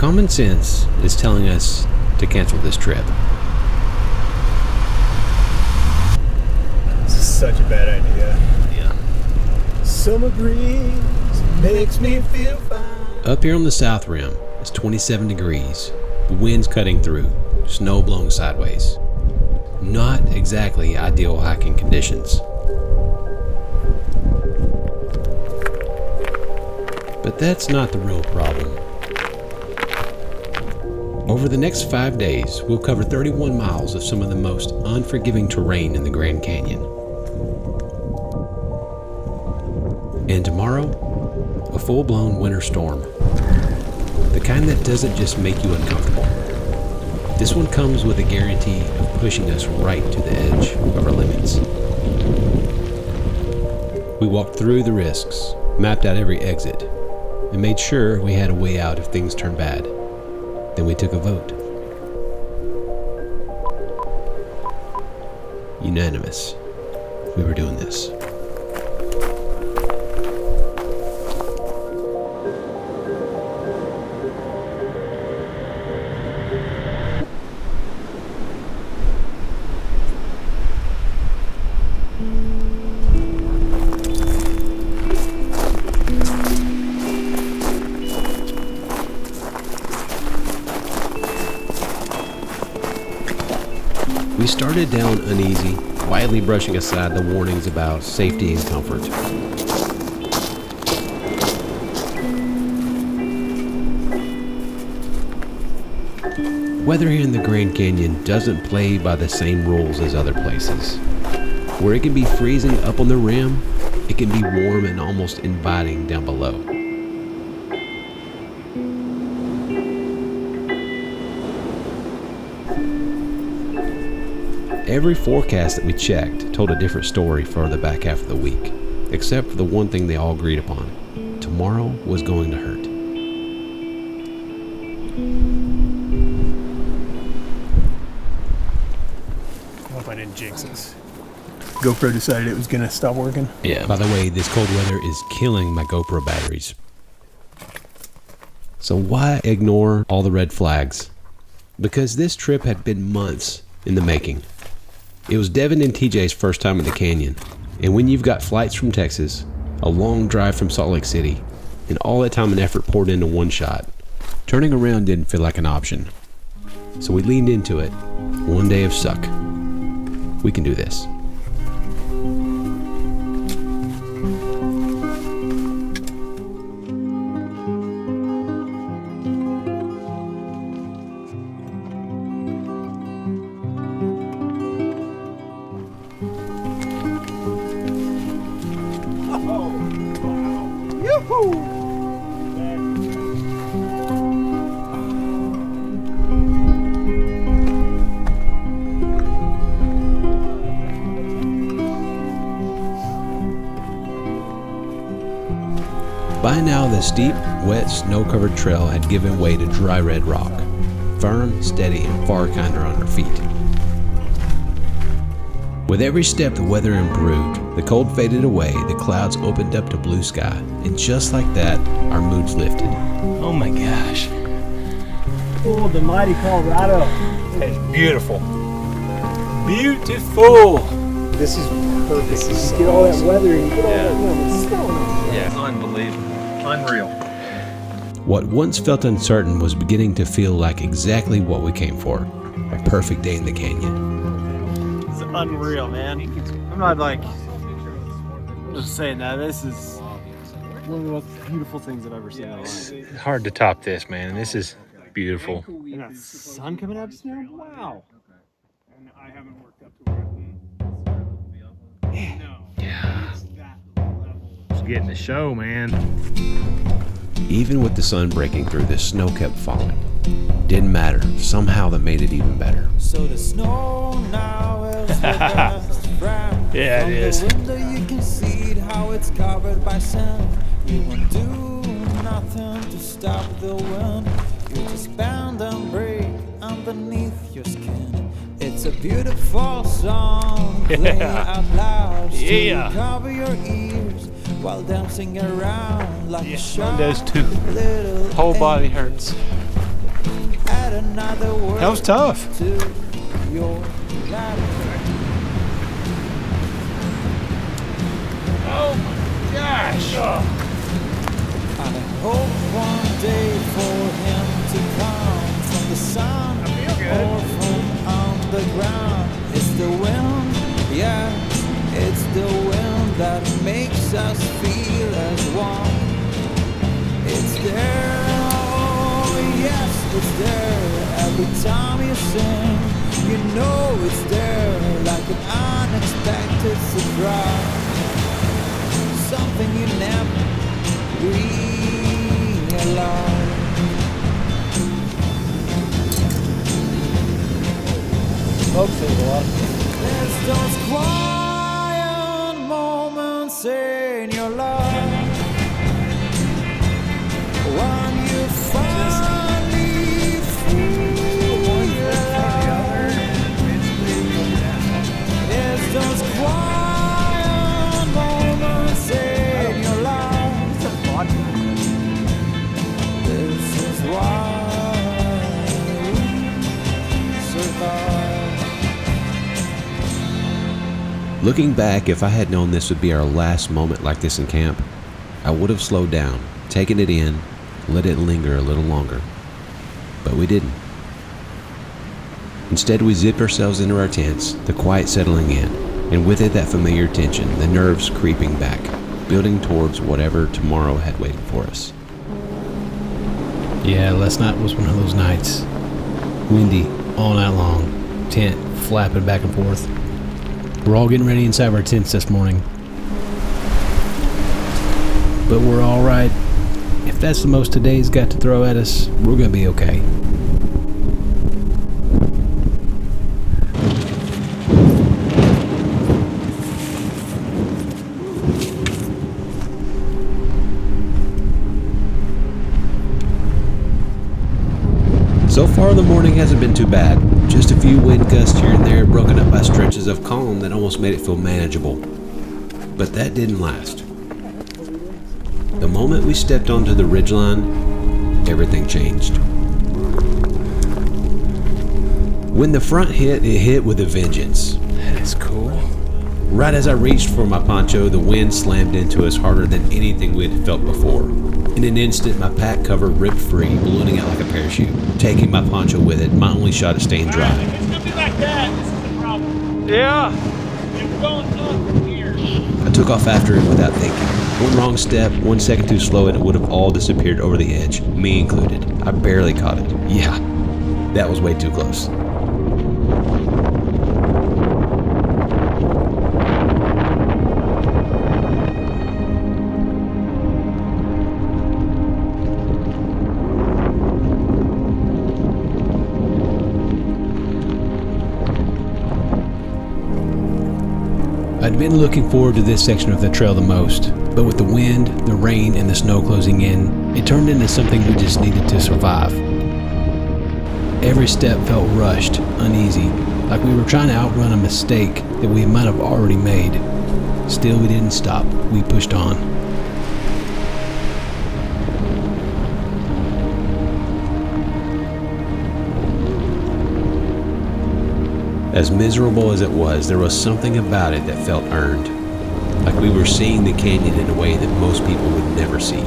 Common sense is telling us to cancel this trip. This is such a bad idea. Yeah. Summer breeze makes me feel fine. Up here on the south rim, it's 27 degrees. The wind's cutting through, snow blowing sideways. Not exactly ideal hiking conditions. But that's not the real problem. Over the next 5 days, we'll cover 31 miles of some of the most unforgiving terrain in the Grand Canyon. And tomorrow, a full-blown winter storm. The kind that doesn't just make you uncomfortable. This one comes with a guarantee of pushing us right to the edge of our limits. We walked through the risks, mapped out every exit, and made sure we had a way out if things turned bad. Then we took a vote. Unanimous. We were doing this. We started down uneasy, quietly brushing aside the warnings about safety and comfort. Weather here in the Grand Canyon doesn't play by the same rules as other places. Where it can be freezing up on the rim, it can be warm and almost inviting down below. Every forecast that we checked told a different story for the back half of the week, except for the one thing they all agreed upon. Tomorrow was going to hurt. I hope I didn't jinx this. GoPro decided it was going to stop working. Yeah, by the way, this cold weather is killing my GoPro batteries. So why ignore all the red flags? Because this trip had been months in the making. It was Devin and TJ's first time in the canyon, and when you've got flights from Texas, a long drive from Salt Lake City, and all that time and effort poured into one shot, turning around didn't feel like an option. So we leaned into it. One day of suck. We can do this. By now, the steep, wet, snow-covered trail had given way to dry red rock, firm, steady, and far kinder on our feet. With every step, the weather improved. The cold faded away, the clouds opened up to blue sky, and just like that, our moods lifted. Oh my gosh. Oh, the mighty Colorado. It's beautiful. Beautiful. This is perfect. You get all that weather and you get all that warm snow. Yeah, unbelievable. Unreal. What once felt uncertain was beginning to feel like exactly what we came for. A perfect day in the canyon. It's unreal, man. I'm not I'm just saying that. This is one of the most beautiful things I've ever seen in my life. It's hard to top this, man. This is beautiful. And that sun coming out of snow? Wow. And I haven't worked up to where Yeah. It's getting the show, man. Even with the sun breaking through, the snow kept falling. Didn't matter. Somehow that made it even better. So the snow now is the best friend. Yeah, it is. From the window you can see how it's covered by sand. You won't do nothing to stop the wind. You just bend and break underneath your skin. It's a beautiful song. Play out loud. Yeah. Cover your ears while dancing around like a Mine shark. does too. Little Whole body hurts. another word That was tough. to your letter. Oh my gosh! And I hope one day for him to come from the sun or from underground. It's the wind, yes, it's the wind that makes us feel as one. It's there, oh yes, it's there. Every time you sing, you know it's there, like an unexpected surprise. Something you never realize. There's those quiet moments in your life when you finally feel alive. There's those quiet moments in your life. This is why we survive. Looking back, if I had known this would be our last moment like this in camp, I would have slowed down, taken it in, let it linger a little longer. But we didn't. Instead, we zipped ourselves into our tents, the quiet settling in, and with it that familiar tension, the nerves creeping back, building towards whatever tomorrow had waited for us. Yeah, last night was one of those nights. Windy all night long, tent flapping back and forth. We're all getting ready inside our tents this morning. But we're all right. If that's the most today's got to throw at us, we're gonna be okay. So far, the morning hasn't been too bad. Just a few wind gusts here and there, broken up by stretches of calm that almost made it feel manageable. But that didn't last. The moment we stepped onto the ridgeline, everything changed. When the front hit, it hit with a vengeance. That's cool. Right as I reached for my poncho, the wind slammed into us harder than anything we had felt before. In an instant, my pack cover ripped free, ballooning out like a parachute. Taking my poncho with it, my only shot at staying dry. If it's gonna be like that, this is the problem. Yeah. You're going up from here. I took off after it without thinking. One wrong step, 1 second too slow, and it would have all disappeared over the edge, me included. I barely caught it. Yeah, that was way too close. I'd been looking forward to this section of the trail the most, but with the wind, the rain, and the snow closing in, it turned into something we just needed to survive. Every step felt rushed, uneasy, like we were trying to outrun a mistake that we might have already made. Still, we didn't stop. We pushed on. As miserable as it was, there was something about it that felt earned. Like we were seeing the canyon in a way that most people would never see.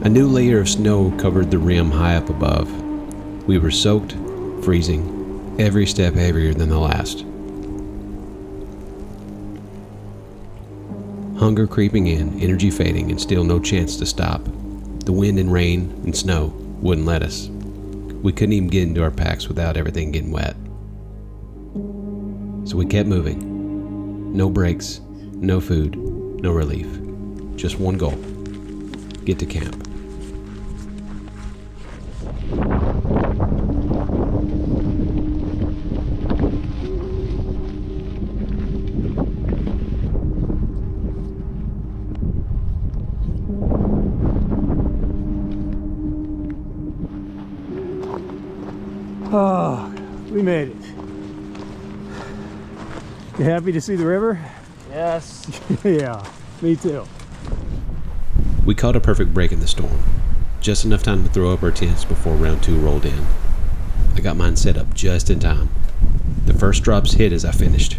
A new layer of snow covered the rim high up above. We were soaked, freezing, every step heavier than the last. Hunger creeping in, energy fading, and still no chance to stop. The wind and rain and snow wouldn't let us. We couldn't even get into our packs without everything getting wet. So we kept moving. No breaks, no food, no relief. Just one goal: get to camp. Oh, we made it. You happy to see the river? Yes. Yeah, me too. We caught a perfect break in the storm. Just enough time to throw up our tents before round 2 rolled in. I got mine set up just in time. The first drops hit as I finished.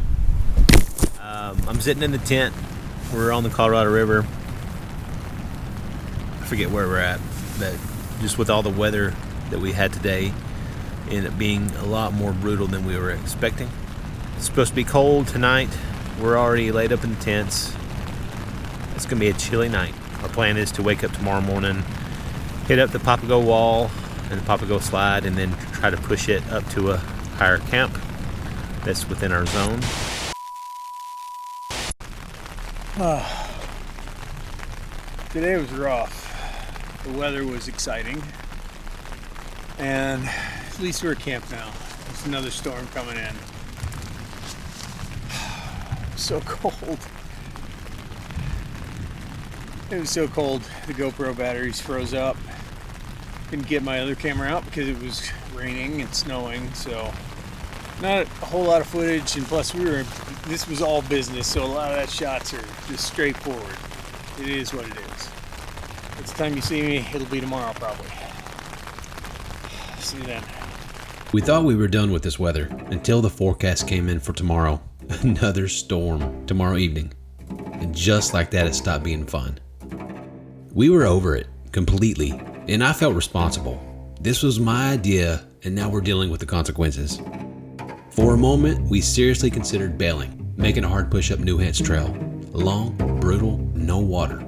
I'm sitting in the tent. We're on the Colorado River. I forget where we're at, but just with all the weather that we had today, ended up being a lot more brutal than we were expecting. It's supposed to be cold tonight. We're already laid up in the tents. It's going to be a chilly night. Our plan is to wake up tomorrow morning, hit up the Papago Wall and the Papago Slide, and then try to push it up to a higher camp that's within our zone. Today was rough. The weather was exciting. And at least we're camped now. There's another storm coming in. So cold. It was so cold. The GoPro batteries froze up. Couldn't get my other camera out because it was raining and snowing, so not a whole lot of footage, and plus this was all business, so a lot of that shots are just straightforward. It is what it is. Next time you see me, it'll be tomorrow probably. See you then. We thought we were done with this weather until the forecast came in for tomorrow. Another storm tomorrow evening. And just like that, it stopped being fun. We were over it completely, and I felt responsible. This was my idea, and now we're dealing with the consequences. For a moment, we seriously considered bailing, making a hard push up New Hance Trail. Long, brutal, no water.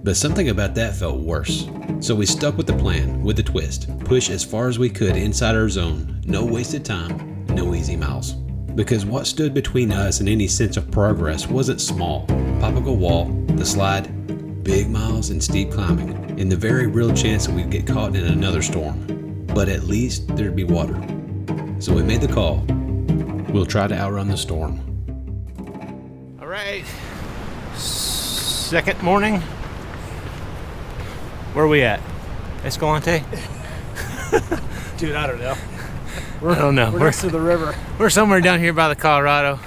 But something about that felt worse. So we stuck with the plan, with a twist. Push as far as we could inside our zone. No wasted time, no easy miles. Because what stood between us and any sense of progress wasn't small. Papago Wall, the slide, big miles and steep climbing, and the very real chance that we'd get caught in another storm. But at least there'd be water. So we made the call. We'll try to outrun the storm. All right. Second morning. Where are we at? Escalante? Dude, I don't know. I don't know. We're next to the river. We're somewhere down here by the Colorado.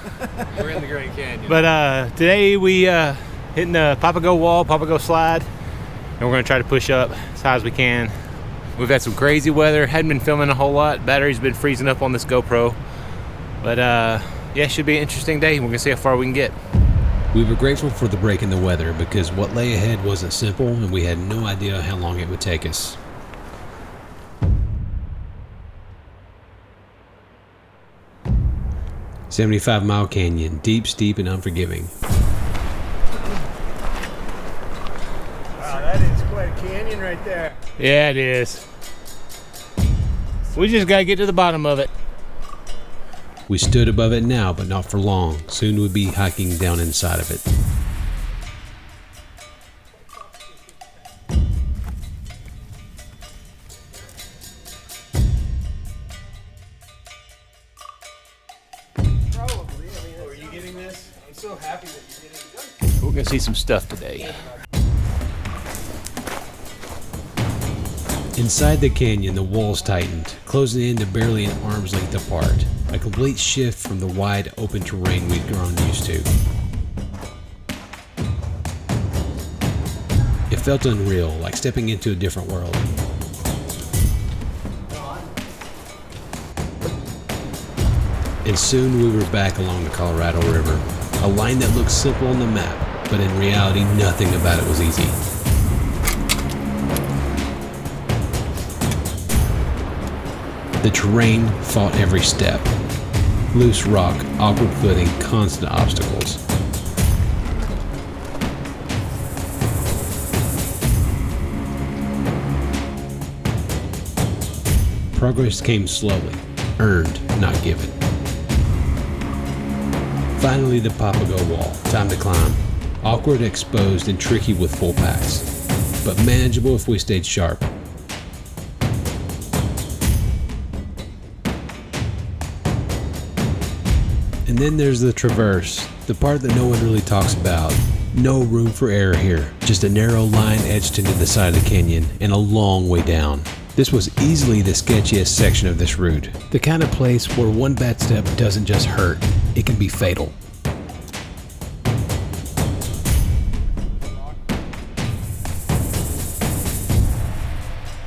We're in the Grand Canyon. But today we hitting the Papago Wall, Papago Slide, and we're going to try to push up as high as we can. We've had some crazy weather. Hadn't been filming a whole lot. Battery's been freezing up on this GoPro. But yeah, it should be an interesting day. We're going to see how far we can get. We were grateful for the break in the weather because what lay ahead wasn't simple and we had no idea how long it would take us. "75-mile canyon, deep, steep, and unforgiving." Wow, that is quite a canyon right there. Yeah, it is. We just got to get to the bottom of it. We stood above it now, but not for long. Soon we'd be hiking down inside of it. Probably. I mean, are you getting this? I'm so happy that you did it. We're going to see some stuff today. Inside the canyon, the walls tightened, closing in to barely an arm's length apart. A complete shift from the wide, open terrain we'd grown used to. It felt unreal, like stepping into a different world. And soon we were back along the Colorado River, a line that looked simple on the map, but in reality, nothing about it was easy. The terrain fought every step. Loose rock, awkward footing, constant obstacles. Progress came slowly, earned, not given. Finally, the Papago Wall. Time to climb. Awkward, exposed, and tricky with full packs, but manageable if we stayed sharp. And then there's the traverse, the part that no one really talks about. No room for error here, just a narrow line etched into the side of the canyon and a long way down. This was easily the sketchiest section of this route, the kind of place where one bad step doesn't just hurt, it can be fatal.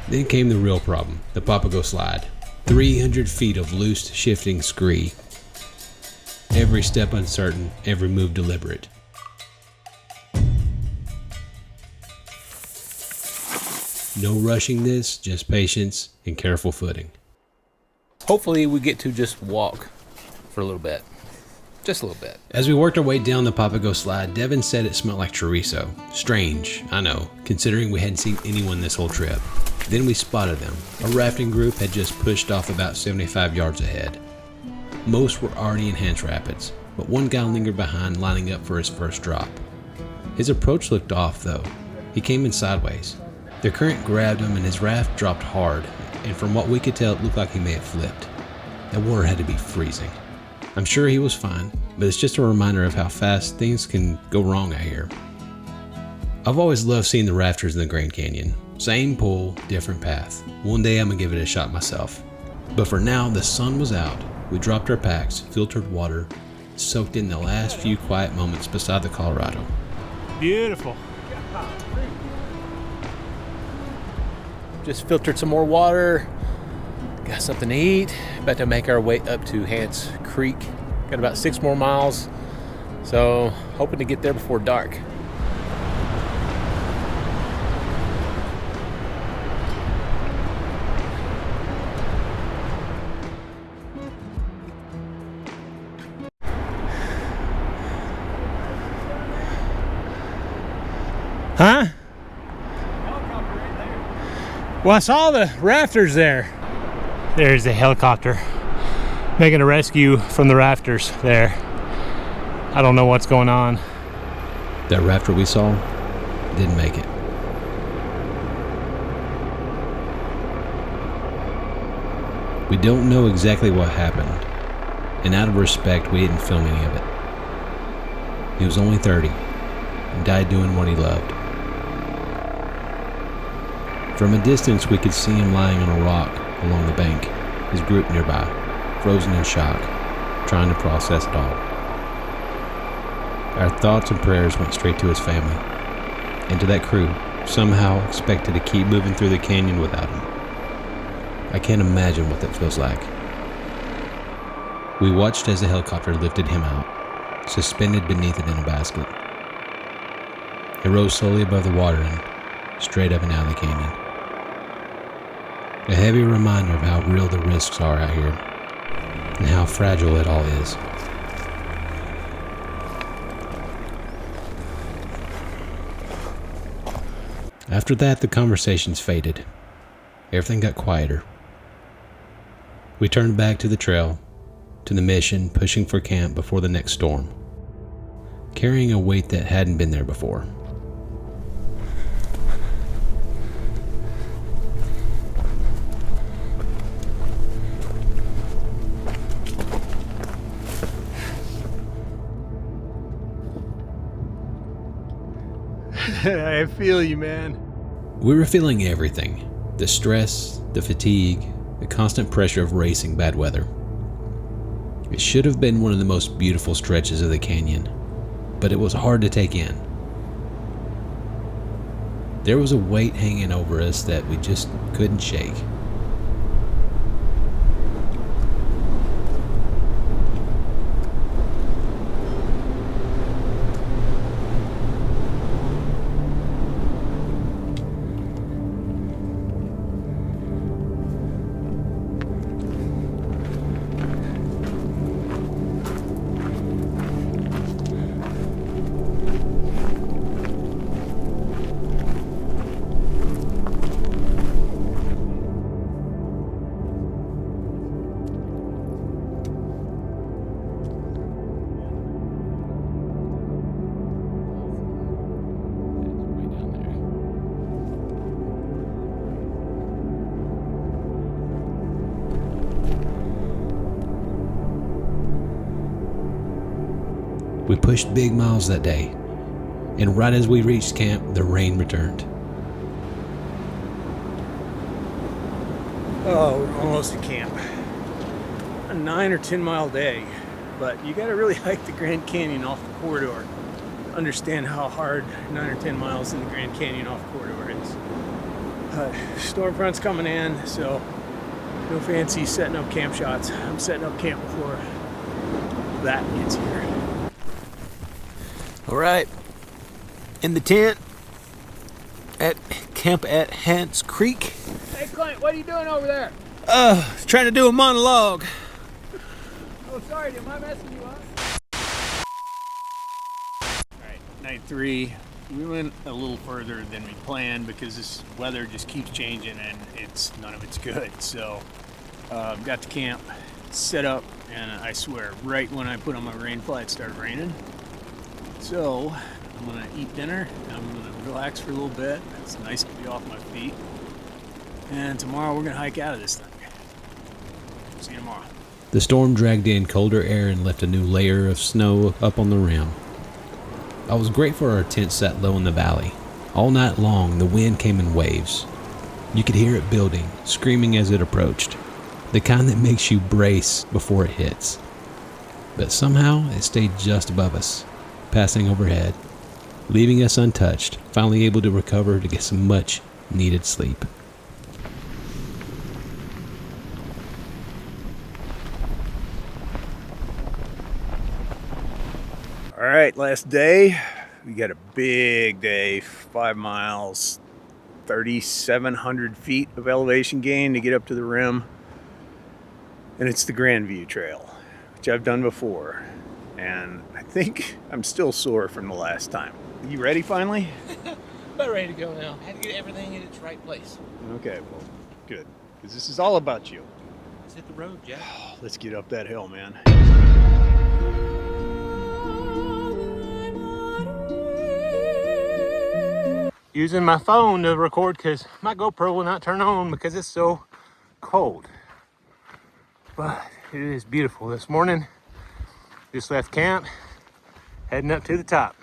Then came the real problem, the Papago Slide. 300 feet of loose, shifting scree. Every step uncertain, every move deliberate. No rushing this, just patience and careful footing. Hopefully we get to just walk for a little bit. Just a little bit. As we worked our way down the Papago Slide, Devin said it smelled like chorizo. Strange, I know, considering we hadn't seen anyone this whole trip. Then we spotted them. A rafting group had just pushed off about 75 yards ahead. Most were already in Hans Rapids, but one guy lingered behind, lining up for his first drop. His approach looked off, though. He came in sideways. The current grabbed him and his raft dropped hard, and from what we could tell, it looked like he may have flipped. That water had to be freezing. I'm sure he was fine, but it's just a reminder of how fast things can go wrong out here. I've always loved seeing the rafters in the Grand Canyon. Same pool, different path. One day I'm gonna give it a shot myself. But for now, the sun was out. We dropped our packs, filtered water, soaked in the last few quiet moments beside the Colorado. Beautiful. Just filtered some more water. Got something to eat. About to make our way up to Hans Creek. Got about 6 more miles. So hoping to get there before dark. Huh? Well, I saw the rafters there. There's the helicopter making a rescue from the rafters there. I don't know what's going on. That rafter we saw didn't make it. We don't know exactly what happened, and out of respect, we didn't film any of it. He was only 30 and died doing what he loved. From a distance, we could see him lying on a rock along the bank, his group nearby, frozen in shock, trying to process it all. Our thoughts and prayers went straight to his family, and to that crew, somehow expected to keep moving through the canyon without him. I can't imagine what that feels like. We watched as the helicopter lifted him out, suspended beneath it in a basket. It rose slowly above the water and straight up and down the canyon. A heavy reminder of how real the risks are out here and how fragile it all is. After that, the conversations faded. Everything got quieter. We turned back to the trail, to the mission, pushing for camp before the next storm, carrying a weight that hadn't been there before. I feel you, man. We were feeling everything. The stress, the fatigue, the constant pressure of racing bad weather. It should have been one of the most beautiful stretches of the canyon, but it was hard to take in. There was a weight hanging over us that we just couldn't shake. We pushed big miles that day, and right as we reached camp, the rain returned. Oh, we're almost at camp. A 9 or 10 mile day, but you gotta really hike the Grand Canyon off the corridor to understand how hard 9 or 10 miles in the Grand Canyon off the corridor is. Storm front's coming in, so no fancy setting up camp shots. I'm setting up camp before that gets here. All right, in the tent at camp at Hants Creek. Hey Clint, what are you doing over there? Trying to do a monologue. Oh, sorry, am I messing you up? Alright, night 3. We went a little further than we planned because this weather just keeps changing and none of it's good. So, got to camp, set up, and I swear, right when I put on my rain fly, it started raining. So, I'm gonna eat dinner, I'm gonna relax for a little bit. It's nice to be off my feet. And tomorrow we're gonna hike out of this thing. See you tomorrow. The storm dragged in colder air and left a new layer of snow up on the rim. I was grateful our tent sat low in the valley. All night long, the wind came in waves. You could hear it building, screaming as it approached, the kind that makes you brace before it hits. But somehow, it stayed just above us, passing overhead, leaving us untouched, finally able to recover to get some much-needed sleep. All right, last day. We got a big day, 5 miles, 3,700 feet of elevation gain to get up to the rim. And it's the Grandview Trail, which I've done before. And I think I'm still sore from the last time. You ready finally? About ready to go now. I had to get everything in its right place. Okay, well, good. Because this is all about you. Let's hit the road, Jack. Let's get up that hill, man. Using my phone to record because my GoPro will not turn on because it's so cold. But it is beautiful. This morning, just left camp, heading up to the top.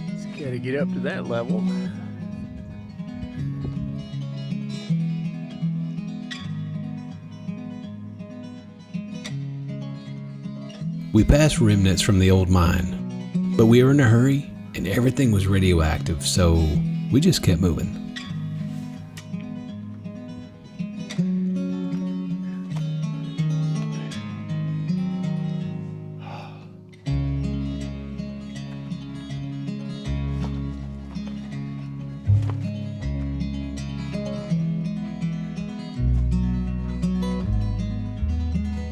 Just gotta get up to that level. We passed remnants from the old mine, but we were in a hurry and everything was radioactive, so we just kept moving.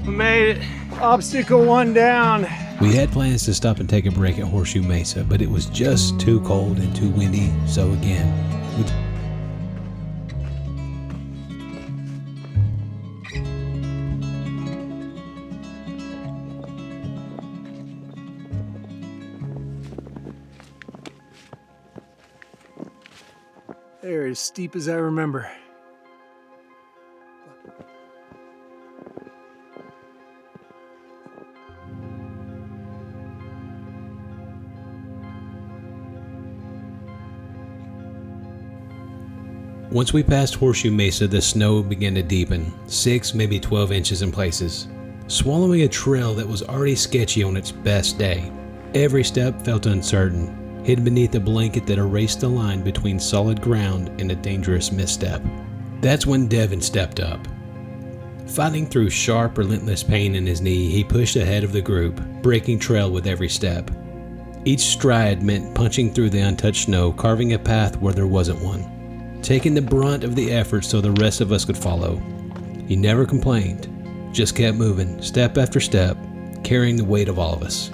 We made it. Obstacle 1 down. We had plans to stop and take a break at Horseshoe Mesa, but it was just too cold and too windy, so again, They're as steep as I remember. Once we passed Horseshoe Mesa, the snow began to deepen, 6, maybe 12 inches in places, swallowing a trail that was already sketchy on its best day. Every step felt uncertain, hidden beneath a blanket that erased the line between solid ground and a dangerous misstep. That's when Devin stepped up. Fighting through sharp, relentless pain in his knee, he pushed ahead of the group, breaking trail with every step. Each stride meant punching through the untouched snow, carving a path where there wasn't one, taking the brunt of the effort so the rest of us could follow. He never complained, just kept moving, step after step, carrying the weight of all of us.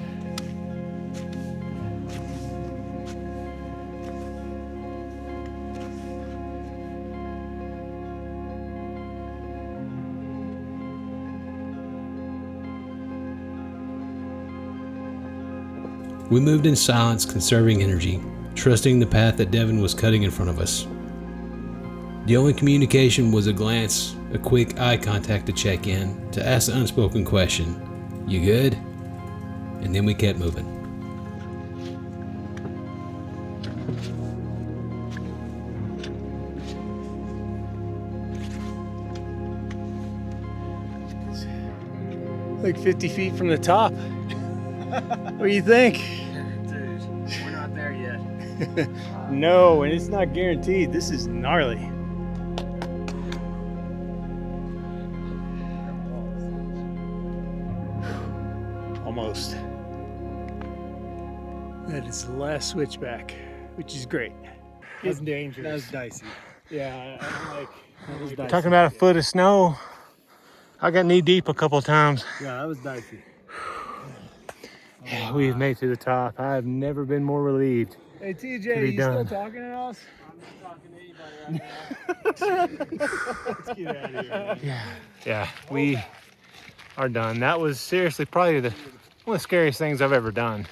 We moved in silence, conserving energy, trusting the path that Devin was cutting in front of us. The only communication was a glance, a quick eye contact to check in, to ask the unspoken question, "You good?" and then we kept moving. Like 50 feet from the top. What do you think? Dude, we're not there yet. No, and it's not guaranteed. This is gnarly. Almost. That is the last switchback, which is great. It's dangerous. That was dicey. Yeah, I'm like, That was dicey. talking about a foot of snow. I got knee deep a couple times. Yeah, that was dicey. Yeah, we've made it to the top. I have never been more relieved. Hey, To TJ, be you done. still talking to us? I'm not talking to anybody right now. Let's get out of here. Yeah, we are done. That was seriously probably one of the scariest things I've ever done.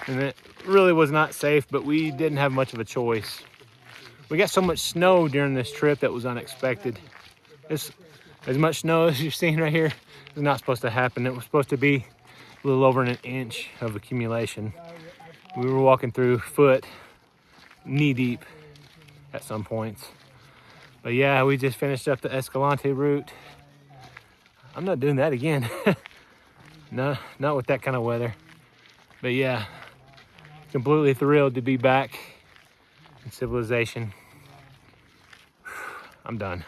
And it really was not safe, but we didn't have much of a choice. We got so much snow during this trip that was unexpected. As much snow as you're seeing right here is not supposed to happen. It was supposed to be a little over an inch of accumulation. We were walking through foot, knee deep at some points. But yeah, we just finished up the Escalante Route. I'm not doing that again. No, not with that kind of weather. But yeah, completely thrilled to be back in civilization. I'm done.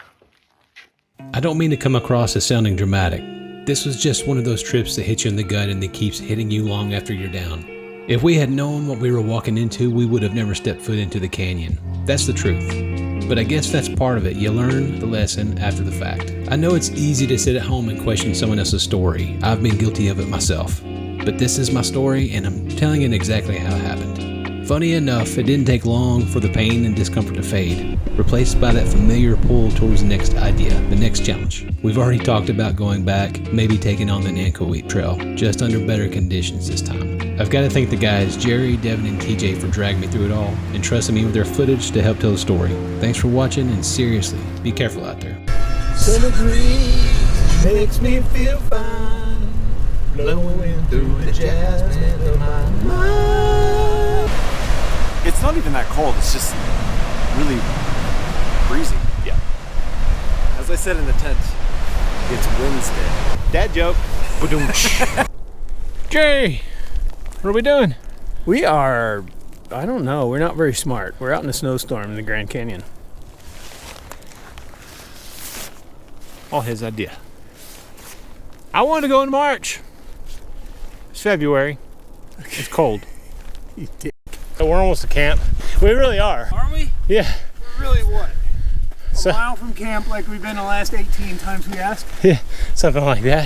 I don't mean to come across as sounding dramatic. This was just one of those trips that hits you in the gut and that keeps hitting you long after you're down. If we had known what we were walking into, we would have never stepped foot into the canyon. That's the truth. But I guess that's part of it. You learn the lesson after the fact. I know it's easy to sit at home and question someone else's story. I've been guilty of it myself. But this is my story, and I'm telling it exactly how it happened. Funny enough, it didn't take long for the pain and discomfort to fade, replaced by that familiar pull towards the next idea, the next challenge. We've already talked about going back, maybe taking on the Nankoweap Trail, just under better conditions this time. I've got to thank the guys Jerry, Devin, and TJ for dragging me through it all and trusting me with their footage to help tell the story. Thanks for watching, and seriously, be careful out there. Summer breeze makes me feel fine, blowing through the jasmine of my mind. It's not even that cold, it's just really breezy. Yeah. As I said in the tent, it's Wednesday. Dad joke. Jerry, what are we doing? We are, I don't know, we're not very smart. We're out in a snowstorm in the Grand Canyon. All his idea. I want to go in March. It's February. It's cold. You dick. So we're almost to camp. We really are. Are we? Yeah. We're really what? So- A mile from camp like we've been the last 18 times we asked? Yeah, something like that.